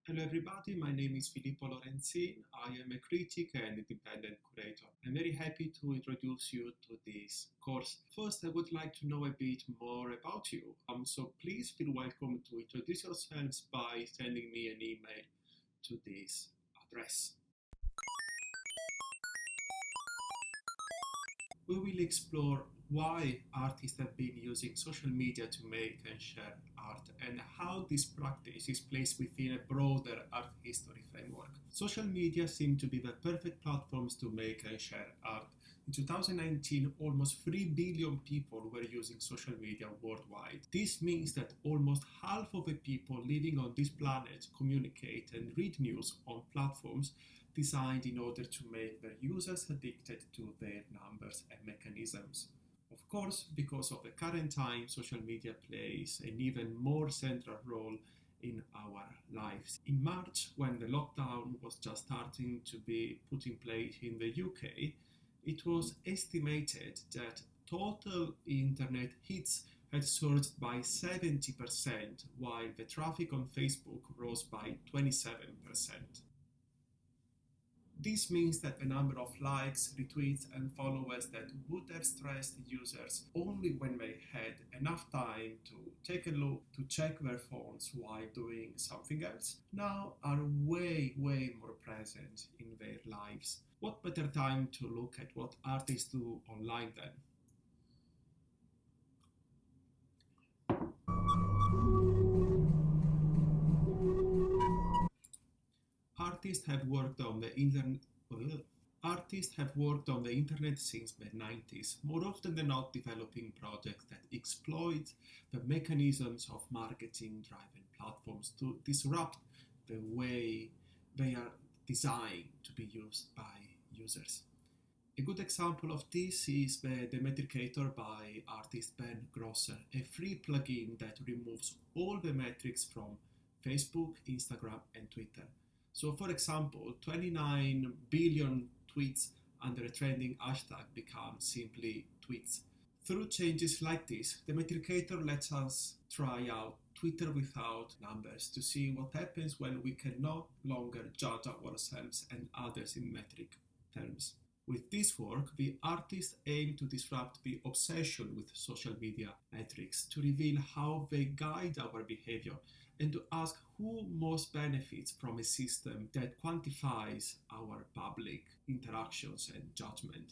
Hello everybody, my name is Filippo Lorenzin. I am a critic and independent curator. I'm very happy to introduce you to this course. First, I would like to know a bit more about you. So please feel welcome to introduce yourselves by sending me an email to this address. We will explore why artists have been using social media to make and share art and how this practice is placed within a broader art history framework. Social media seem to be the perfect platforms to make and share art. In 2019, almost 3 billion people were using social media worldwide. This means that almost half of the people living on this planet communicate and read news on platforms designed in order to make their users addicted to their numbers and mechanisms. Of course, because of the current time, social media plays an even more central role in our lives. In March, when the lockdown was just starting to be put in place in the UK, it was estimated that total internet hits had surged by 70%, while the traffic on Facebook rose by 27%. This means that the number of likes, retweets, and followers that would have stressed users only when they had enough time to take a look, to check their phones while doing something else, now are way more present in their lives. What better time to look at what artists do online then? Artists have worked on the internet. Artists have worked on the internet since the 90s, more often than not developing projects that exploit the mechanisms of marketing-driven platforms to disrupt the way they are designed to be used by users. A good example of this is the Demetricator by artist Ben Grosser, a free plugin that removes all the metrics from Facebook, Instagram, and Twitter. So, for example, 29 billion tweets under a trending hashtag become simply tweets. Through changes like this, the Metricator lets us try out Twitter without numbers to see what happens when we can no longer judge ourselves and others in metric terms. With this work, the artists aim to disrupt the obsession with social media metrics, to reveal how they guide our behavior, and to ask who most benefits from a system that quantifies our public interactions and judgment.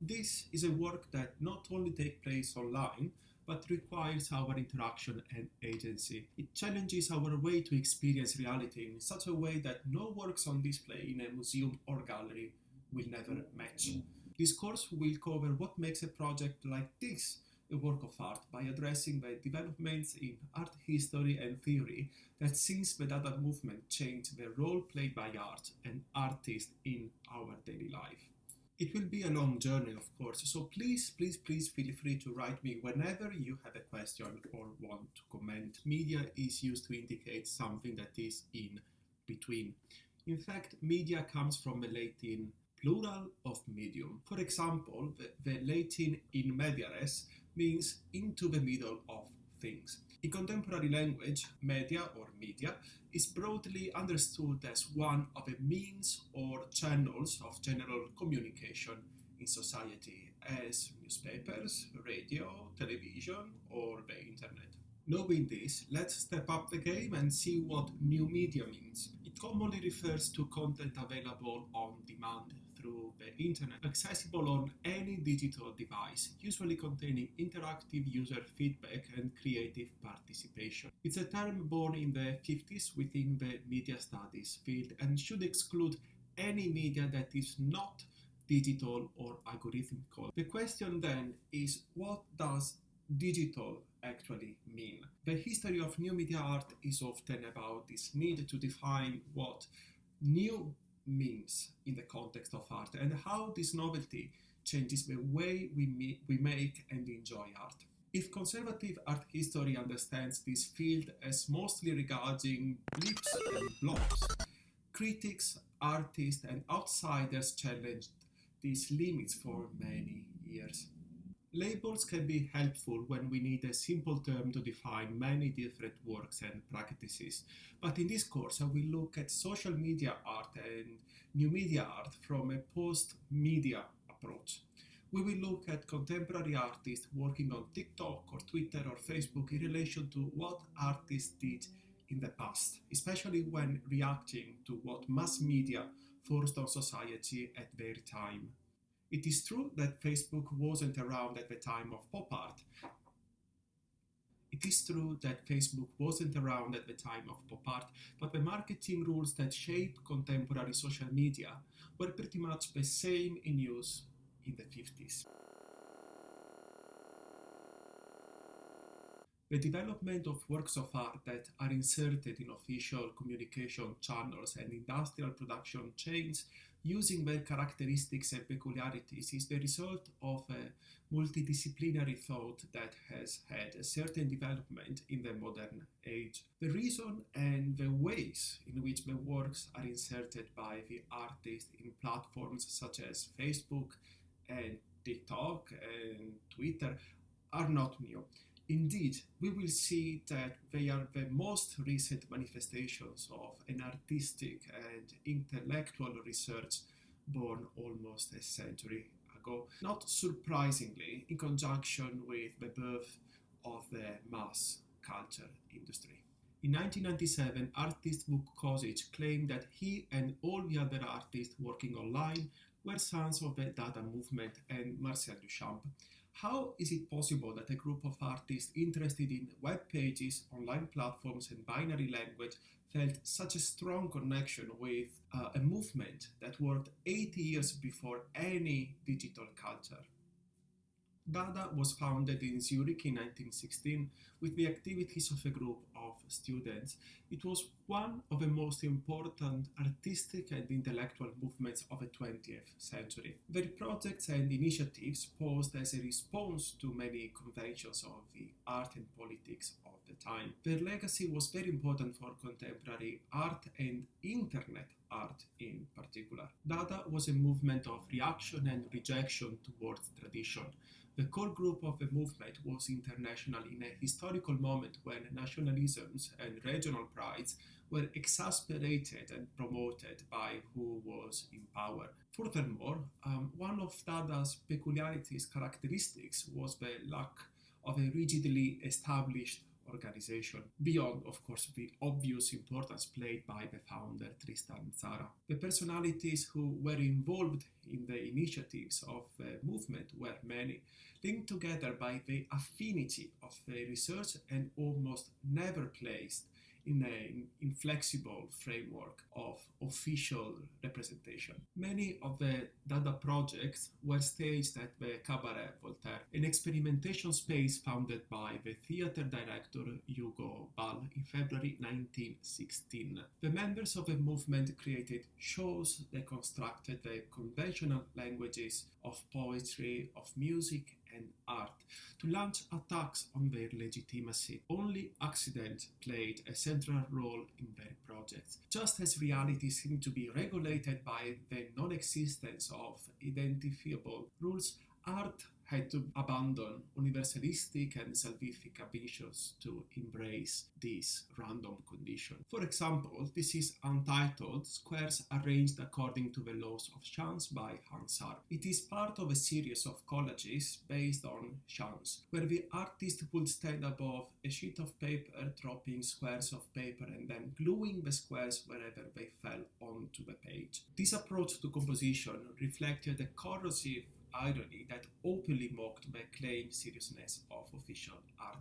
This is a work that not only takes place online, but requires our interaction and agency. It challenges our way to experience reality in such a way that no works on display in a museum or gallery will never match. This course will cover what makes a project like this a work of art by addressing the developments in art history and theory that since the Dada movement changed the role played by art and artists in our daily life. It will be a long journey, of course, so please feel free to write me whenever you have a question or want to comment. Media is used to indicate something that is in between. In fact, media comes from the Latin plural of medium. For example, the Latin in media res means into the middle of things. In contemporary language, media or media is broadly understood as one of the means or channels of general communication in society, as newspapers, radio, television, or the internet. Knowing this, let's step up the game and see what new media means. It commonly refers to content available on demand through the internet, accessible on any digital device, usually containing interactive user feedback and creative participation. It's a term born in the 50s within the media studies field and should exclude any media that is not digital or algorithmic. The question then is, what does digital actually mean? The history of new media art is often about this need to define what new means in the context of art and how this novelty changes the way we make and enjoy art. If conservative art history understands this field as mostly regarding blips and blobs, critics, artists, and outsiders challenged these limits for many years. Labels can be helpful when we need a simple term to define many different works and practices, but in this course I will look at social media art and new media art from a post-media approach. We will look at contemporary artists working on TikTok or Twitter or Facebook in relation to what artists did in the past, especially when reacting to what mass media forced on society at their time. It is true that Facebook wasn't around at the time of pop art. It is true that Facebook wasn't around at the time of pop art, but the marketing rules that shaped contemporary social media were pretty much the same in use in the 50s. The development of works of art that are inserted in official communication channels and industrial production chains using their characteristics and peculiarities is the result of a multidisciplinary thought that has had a certain development in the modern age. The reason and the ways in which the works are inserted by the artist in platforms such as Facebook and TikTok and Twitter are not new. Indeed, we will see that they are the most recent manifestations of an artistic and intellectual research born almost a century ago, not surprisingly, in conjunction with the birth of the mass culture industry. In 1997, artist Vuk Kosic claimed that he and all the other artists working online were sons of the Dada movement and Marcel Duchamp. How is it possible that a group of artists interested in web pages, online platforms, and binary language felt such a strong connection with a movement that worked 80 years before any digital culture? Dada was founded in Zurich in 1916 with the activities of a group of students. It was one of the most important artistic and intellectual movements of the 20th century. Their projects and initiatives posed as a response to many conventions of the art and politics of the time. Their legacy was very important for contemporary art and internet art in particular. Dada was a movement of reaction and rejection towards tradition. The core group of the movement was international in a historical moment when nationalisms and regional prides were exasperated and promoted by who was in power. Furthermore, one of Dada's characteristics was the lack of a rigidly established organization, beyond, of course, the obvious importance played by the founder Tristan Tzara. The personalities who were involved in the initiatives of the movement were many, linked together by the affinity of the research and almost never placed in an inflexible framework of official representation. Many of the Dada projects were staged at the Cabaret Voltaire, an experimentation space founded by the theatre director Hugo Ball in February 1916. The members of the movement created shows that constructed the conventional languages of poetry, of music, and art to launch attacks on their legitimacy. Only accident played a central role in their projects. Just as reality seemed to be regulated by the non-existence of identifiable rules, art had to abandon universalistic and salvific ambitions to embrace this random condition. For example, this is Untitled Squares Arranged According to the Laws of Chance by Hans Sarp. It is part of a series of collages based on chance, where the artist would stand above a sheet of paper, dropping squares of paper and then gluing the squares wherever they fell onto the page. This approach to composition reflected a corrosive irony that openly mocked the claimed seriousness of official art.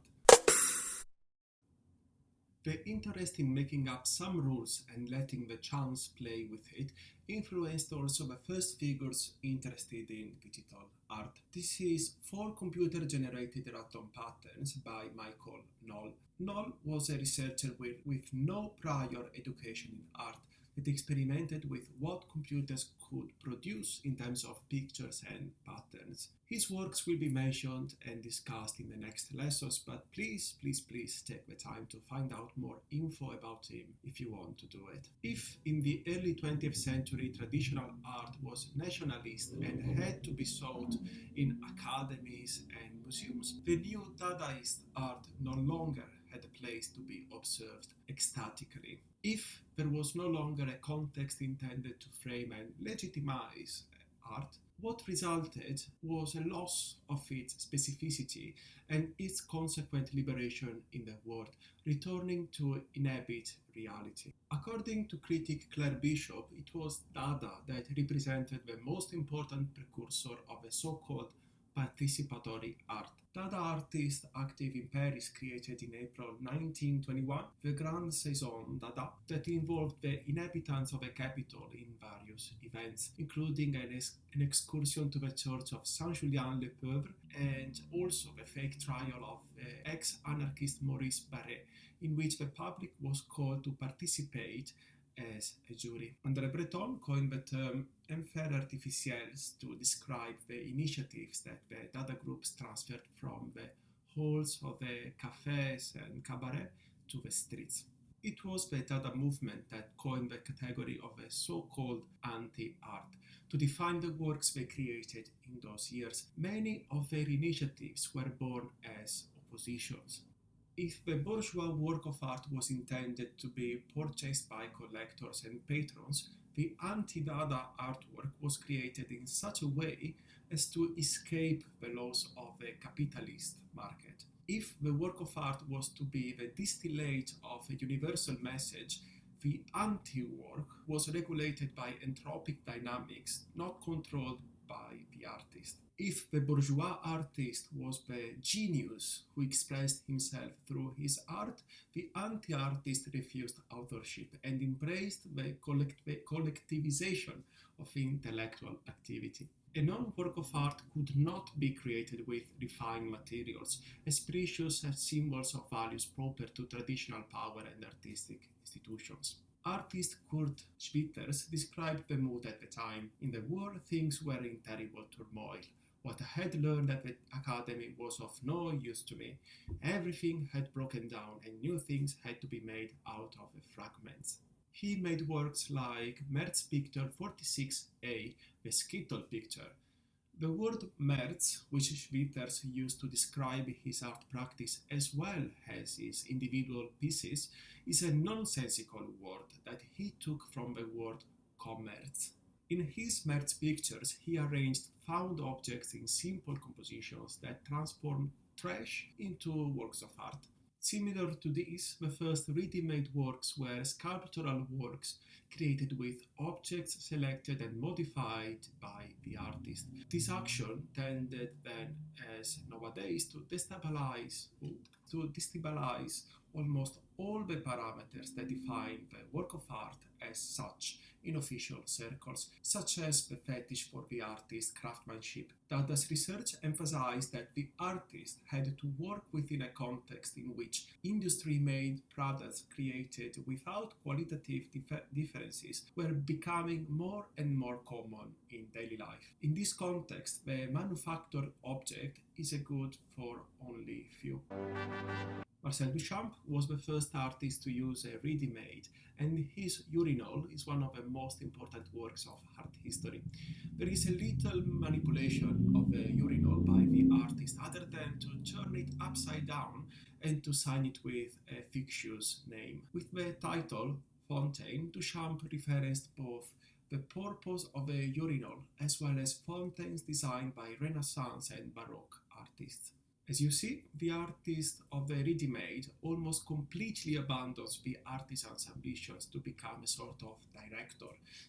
The interest in making up some rules and letting the chance play with it influenced also the first figures interested in digital art. This is 4 computer-generated random patterns by Michael Knoll. Knoll was a researcher with no prior education in art that experimented with what computers could produce in terms of pictures and patterns. styles. His works will be mentioned and discussed in the next lessons, but please, please, please take the time to find out more info about him if you want to do it. If in the early 20th century traditional art was nationalist and had to be sought in academies and museums, the new Dadaist art no longer had a place to be observed ecstatically. If there was no longer a context intended to frame and legitimize art, what resulted was a loss of its specificity and its consequent liberation in the world, returning to inhabit reality. According to critic Claire Bishop, it was Dada that represented the most important precursor of a so-called participatory art. Dada artists active in Paris created in April 1921 the Grande Saison Dada that involved the inhabitants of a capital in various events, including an excursion to the church of Saint-Julien-le-Pauvre and also the fake trial of the ex-anarchist Maurice Barré, in which the public was called to participate as a jury. André Breton coined the term enfer artificiels to describe the initiatives that the Dada groups transferred from the halls of the cafes and cabaret to the streets. It was the Dada movement that coined the category of a so-called anti-art to define the works they created in those years. Many of their initiatives were born as oppositions. If the bourgeois work of art was intended to be purchased by collectors and patrons, the anti-Dada artwork was created in such a way as to escape the laws of the capitalist market. If the work of art was to be the distillate of a universal message, the anti-work was regulated by entropic dynamics, not controlled by the artist. If the bourgeois artist was the genius who expressed himself through his art, the anti-artist refused authorship and embraced the collectivization of intellectual activity. A non-work of art could not be created with refined materials, as precious as symbols of values proper to traditional power and artistic institutions. Artist Kurt Schwitters described the mood at the time. In the war, things were in terrible turmoil. What I had learned at the academy was of no use to me. Everything had broken down and new things had to be made out of the fragments. He made works like Merz Picture 46A, the Skittle picture. The word Merz, which Schwitters used to describe his art practice as well as his individual pieces, is a nonsensical word that he took from the word commerce. In his Merz pictures, he arranged found objects in simple compositions that transformed trash into works of art. Similar to this, the first ready-made works were sculptural works created with objects selected and modified by the artist. This action tended then, as nowadays, to destabilize almost all the parameters that define the work of art as such in official circles, such as the fetish for the artist's craftsmanship. Dada's research emphasized that the artist had to work within a context in which industry-made products created without qualitative differences were becoming more and more common in daily life. In this context, the manufactured object is a good for only few. Marcel Duchamp was the first artist to use a ready-made, and his urinal is one of the most important works of art history. There is a little manipulation of the urinal by the artist other than to turn it upside down and to sign it with a fictitious name. With the title Fontaine, Duchamp referenced both the purpose of the urinal as well as fountains designed by Renaissance and Baroque artists. As you see, the artist of the ready-made almost completely abandons the artisan's ambitions to become a sort of director,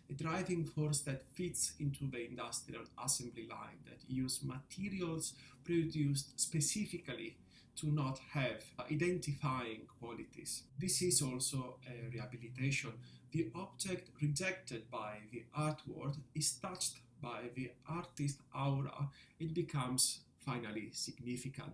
a driving force that fits into the industrial assembly line that use materials produced specifically to not have identifying qualities. This is also a rehabilitation. The object rejected by the artwork is touched by the artist's aura. It becomes finally significant.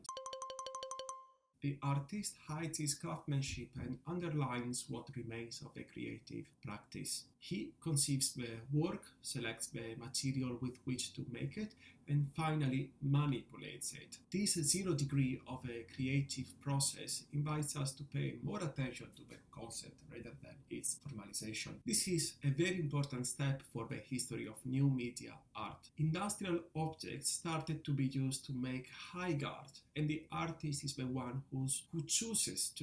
The artist hides his craftsmanship and underlines what remains of the creative practice. He conceives the work, selects the material with which to make it, and finally manipulates it. This zero degree of a creative process invites us to pay more attention to the concept rather than its formalization. This is a very important step for the history of new media art. Industrial objects started to be used to make high art, and the artist is the one who chooses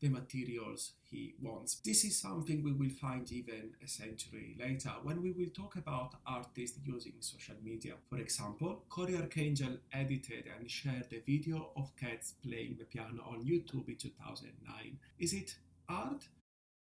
the materials he wants. This is something we will find even a century later when we will talk about artists using social media. For example, Cory Arcangel edited and shared a video of cats playing the piano on YouTube in 2009. Is it art?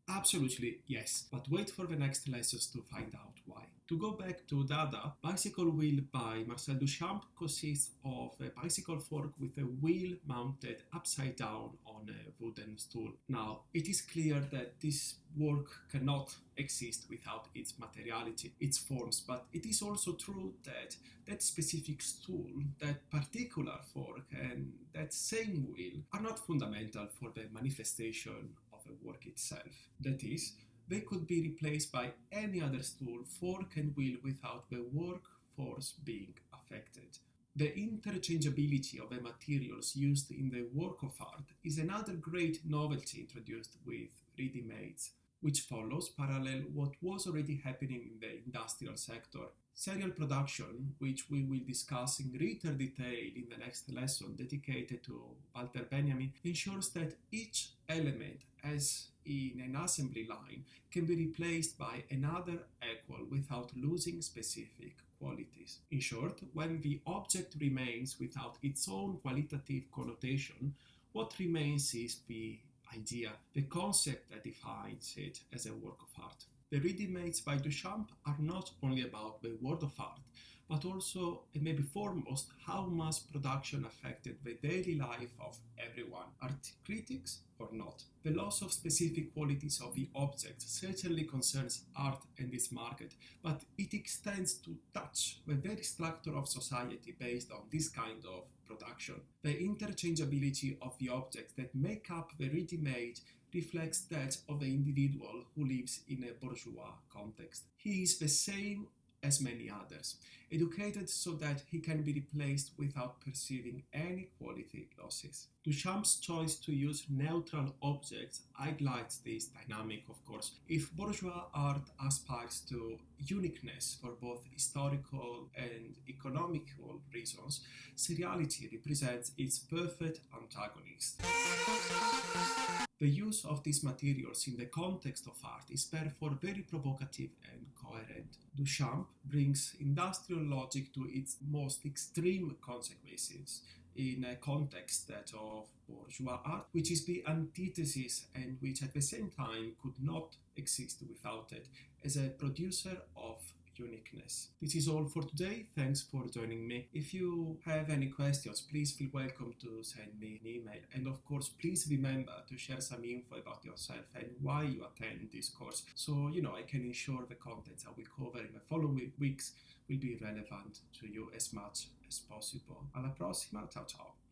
Absolutely yes, but wait for the next lessons to find out why. To go back to Dada, Bicycle Wheel by Marcel Duchamp consists of a bicycle fork with a wheel mounted upside down on a wooden stool. Now, it is clear that this work cannot exist without its materiality, its forms, but it is also true that that specific stool, that particular fork, and that same wheel are not fundamental for the manifestation of the work itself. That is, they could be replaced by any other stool, fork and wheel without the work force being affected. The interchangeability of the materials used in the work of art is another great novelty introduced with ready-mades, which follows parallel what was already happening in the industrial sector. Serial production, which we will discuss in greater detail in the next lesson dedicated to Walter Benjamin, ensures that each element, as in an assembly line, can be replaced by another equal without losing specific qualities. In short, when the object remains without its own qualitative connotation, what remains is the idea, the concept that defines it as a work of art. The ready-mades by Duchamp are not only about the world of art, but also, and maybe foremost, how mass production affected the daily life of everyone, art critics or not. The loss of specific qualities of the object certainly concerns art and its market, but it extends to touch the very structure of society based on this kind of production. The interchangeability of the objects that make up the ready-made reflects that of the individual who lives in a bourgeois context. He is the same as many others, educated so that he can be replaced without perceiving any quality losses. Duchamp's choice to use neutral objects highlights this dynamic, of course. If bourgeois art aspires to uniqueness for both historical and economical reasons, seriality represents its perfect antagonist. The use of these materials in the context of art is therefore very provocative and coherent. Duchamp brings industrial logic to its most extreme consequences in a context that of bourgeois art, which is the antithesis and which at the same time could not exist without it as a producer of uniqueness. This is all for today. Thanks for joining me. If you have any questions, please feel welcome to send me an email. And of course, please remember to share some info about yourself and why you attend this course. So, I can ensure the contents I will cover in the following weeks will be relevant to you as much as possible. Alla prossima. Ciao ciao.